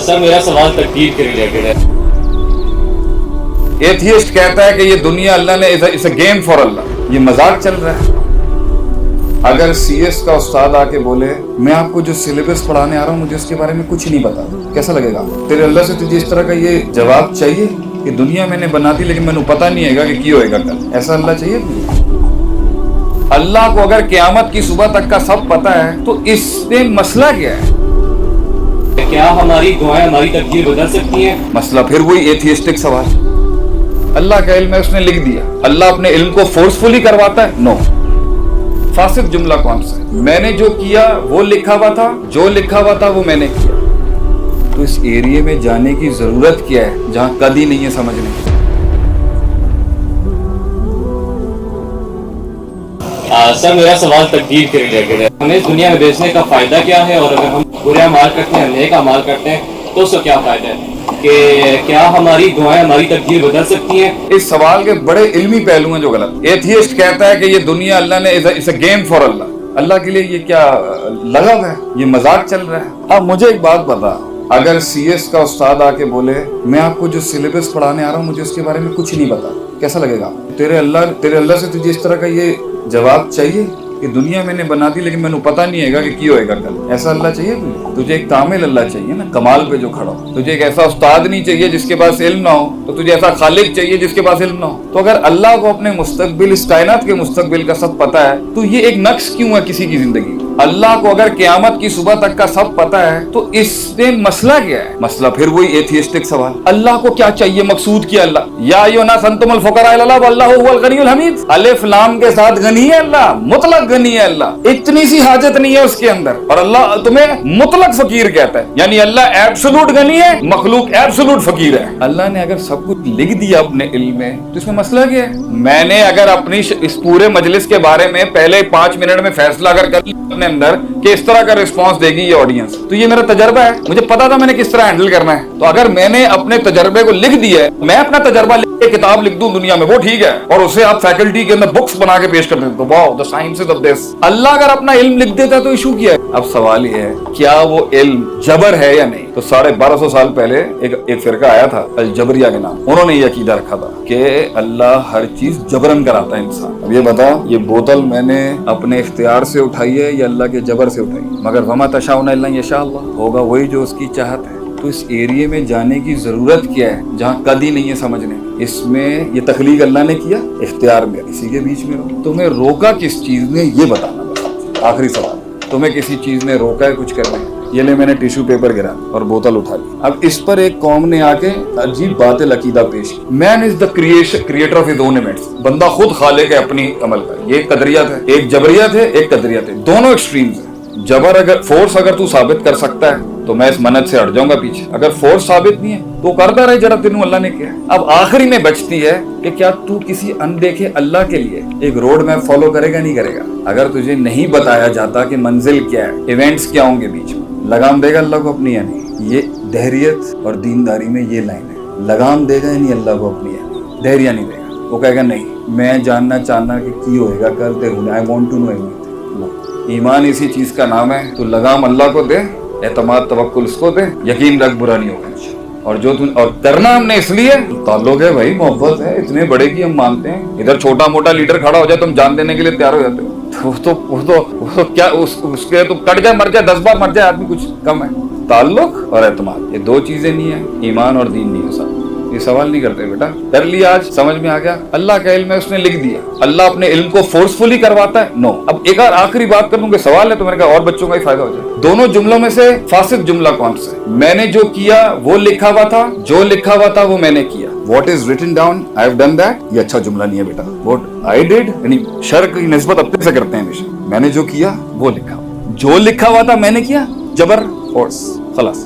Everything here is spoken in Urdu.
سر میرا سوال تقدیر کے ریلیٹڈ ہے. ایتھیسٹ کہتا ہے کہ یہ دنیا اللہ نے اٹس اے گیم فار اللہ، یہ مذاق چل رہا ہے. اگر سی ایس کا استاد آ کے بولے میں آپ کو جو سلیبس پڑھانے آ رہا ہوں مجھے اس کے بارے میں کچھ نہیں پتا، کیسا لگے گا؟ تیرے اللہ سے تجھے اس طرح کا یہ جواب چاہیے کہ دنیا میں نے بنا دی لیکن میں پتا نہیں ہے کہ کی ہوئے گا کل؟ ایسا اللہ چاہیے تجھے؟ اللہ کو اگر قیامت کی صبح تک کا سب پتا ہے تو اس میں مسئلہ کیا ہے؟ کیا ہماری دعائیں ہماری تقدیر بدل سکتی ہیں؟ مسئلہ پھر وہی ایتھیسٹک سوال. اللہ کا علم ہے، اس نے لکھ دیا. اللہ اپنے علم کو فورسفلی کرواتا ہے؟ نو. فاسد جملہ کون سا ہے؟ میں نے جو کیا وہ لکھا ہوا تھا، جو لکھا ہوا تھا وہ میں نے کیا. تو اس ایریے میں جانے کی ضرورت کیا ہے جہاں قد ہی نہیں ہے سمجھنے کی؟ سر میرا سوال تقدیر کے ریلیٹڈ ہے. ہمیں اس دنیا میں بیچنے کا فائدہ کیا ہے، اور اگر ہم برے اعمال کرتے ہیں نیک اعمال کرتے ہیں تو اس کا کیا فائدہ ہے؟ کہ کیا ہماری دعائیں ہماری تقدیر بدل سکتی ہیں؟ اس سوال کے بڑے علمی پہلو ہیں جو غلط. ایتھیسٹ کہتا ہے کہ یہ دنیا اللہ نے اٹس اے گیم فار اللہ، اللہ کے لیے یہ کیا لگا ہے، یہ مذاق چل رہا ہے. اب مجھے ایک بات بتا، اگر سی ایس کا استاد آ کے بولے میں آپ کو جو سلیبس پڑھانے آ رہا ہوں مجھے اس کے بارے میں کچھ نہیں پتا، کیسا لگے گا؟ تیرے اللہ سے تجھے اس طرح کا یہ جواب چاہیے کہ دنیا میں نے بنا دی لیکن میں پتا نہیں ہے کہ کی ہوئے گا کل؟ ایسا اللہ چاہیے تجھے؟ ایک کامل اللہ چاہیے نا، کمال پہ جو کھڑا ہو. تجھے ایک ایسا استاد نہیں چاہیے جس کے پاس علم نہ ہو، تو تجھے ایسا خالق چاہیے جس کے پاس علم نہ ہو. تو اگر اللہ کو اپنے مستقبل، اس کائنات کے مستقبل کا سب پتا ہے تو یہ ایک نقص کیوں ہے کسی کی زندگی؟ اللہ کو اگر قیامت کی صبح تک کا سب پتا ہے تو اس میں مسئلہ کیا ہے؟ مسئلہ پھر وہی ایتھیسٹک سوال. اللہ کو کیا چاہیے؟ مقصود کیا اللہ؟ یا ایھا الناس انتم الفقراء الی اللہ واللہ هو الغنی الحمید. الف لام کے ساتھ غنی ہے اللہ، مطلق غنی ہے اللہ، اتنی سی حاجت نہیں ہے اس کے اندر، اور اللہ تمہیں مطلق فقیر کہتا ہے. یعنی اللہ ایبسولوٹ غنی ہے، مخلوق ایبسولوٹ فقیر ہے. اللہ نے اگر سب کچھ لکھ دیا اپنے علم میں تو اس میں مسئلہ کیا ہے؟ میں نے اگر اپنی اس پورے مجلس کے بارے میں پہلے 5 منٹ میں فیصلہ اگر کر اپنے اندر کہ اس طرح کا رسپانس دے گی یہ آڈینس، تو یہ میرا تجربہ ہے، مجھے پتا تھا میں نے کس طرح ہینڈل کرنا ہے. تو اگر میں نے اپنے تجربے کو لکھ دیا ہے، میں اپنا تجربہ لکھ کے کتاب لکھ دوں دنیا میں، وہ ٹھیک ہے، اور اسے آپ فیکلٹی کے اندر بکس بنا کے پیش کر دیں تو واو دی سائنسز آف دس. اللہ اگر اپنا علم لکھ دیتا تو ایشو کیا ہے؟ اب سوال یہ ہے کیا وہ علم جبر ہے یا نہیں؟ تو 1250 سال پہلے ایک فرقہ آیا تھا الجبریہ کے نام، انہوں نے یہ عقیدہ رکھا تھا کہ اللہ ہر چیز جبرن کراتا ہے انسان. اب یہ بتا، یہ بوتل میں نے اپنے اختیار سے اٹھائی ہے یا اللہ کے جبر سے اٹھائی؟ مگر وما تشاؤون الا ان یشاء اللہ، ہوگا وہی جو اس کی چاہت ہے. تو اس ایریے میں جانے کی ضرورت کیا ہے جہاں قد ہی نہیں ہے سمجھنے؟ اس میں یہ تخلیق اللہ نے کیا، اختیار میں، اسی کے بیچ میں رہو. تمہیں روکا کس چیز نے یہ بتانا بتا. آخری سوال، تمہیں کسی چیز نے روکا ہے کچھ کرنے؟ یہ لے میں نے ٹیشو پیپر گرا اور بوتل اٹھا لی. اب اس پر ایک قوم نے آ کے عجیب باطل عقیدہ پیش کی، man is the creator of his own events. بندہ خود خالق ہے اپنی عمل کا. یہ ایک قدریت ہے، ایک جبریت ہے، ایک قدریت ہے، دونوں ایکسٹریمز ہیں. جبر اگر فورس اگر تو ثابت کر سکتا ہے تو میں اس منت سے ہٹ جاؤں گا پیچھے. اگر فورس ثابت نہیں ہے تو کرتا رہے جرا تینوں اللہ نے کیا. اب آخری میں بچتی ہے کہ کیا تو کسی اندیکھے اللہ کے لیے ایک روڈ میپ فالو کرے گا نہیں کرے گا؟ اگر تجھے نہیں بتایا جاتا کہ منزل کیا ہے، ایونٹس کیا ہوں گے بیچ میں، لگام دے گا اللہ کو اپنی یا نہیں؟ یہ دہریت اور دینداری میں یہ لائن ہے. لگام دے گا نہیں اللہ کو اپنی یا نہیں؟ دہریہ نہیں دے گا. وہ کہے گا نہیں میں جاننا چاہنا کہ کی ہوئے گا کل تیرے، آئی وانٹ ٹو نو ایوری تھنگ. ایمان اسی چیز کا نام ہے. تو لگام اللہ کو دے، اعتماد توکل اس کو دے، یقین رکھ برا نہیں ہوگا. اور جو اور کرنا ہم نے اس لیے تعلق ہے بھائی، محبت ہے، اتنے بڑے کی ہم مانتے ہیں. ادھر چھوٹا موٹا لیڈر کھڑا ہو جائے تو ہم جان دینے کے لیے تیار ہو جاتے ہو. تو کیا اس کے تو کٹ جائے، مر جائے، 10 بار مر جائے آدمی، کچھ کم ہے؟ تعلق اور اعتماد یہ 2 چیزیں نہیں ہیں، ایمان اور دین نہیں ہے. صاحب یہ سوال نہیں کرتے بیٹا. کر لیا آج، سمجھ میں آ گیا. اللہ کا علم ہے، اس نے لکھ دیا. اللہ اپنے علم کو فورسفلی کرواتا ہے؟ نو. اب ایک اور آخری بات کر لوں کہ سوال ہے تو میں نے کہا اور بچوں کا ہی فائدہ ہو جائے. دونوں جملوں میں سے فاسد جملہ کون سا ہے؟ میں نے جو کیا وہ لکھا ہوا تھا، جو لکھا ہوا تھا وہ میں نے کیا. What is written down I have done that, یہ اچھا جملہ نہیں ہے بیٹا. واٹ آئی ڈیڈ، یعنی شر کی نسبت اپنے سے کرتے ہیں ہمیشہ. میں نے جو کیا وہ لکھا، جو لکھا ہوا تھا میں نے کیا، جبر فورس، خلاص.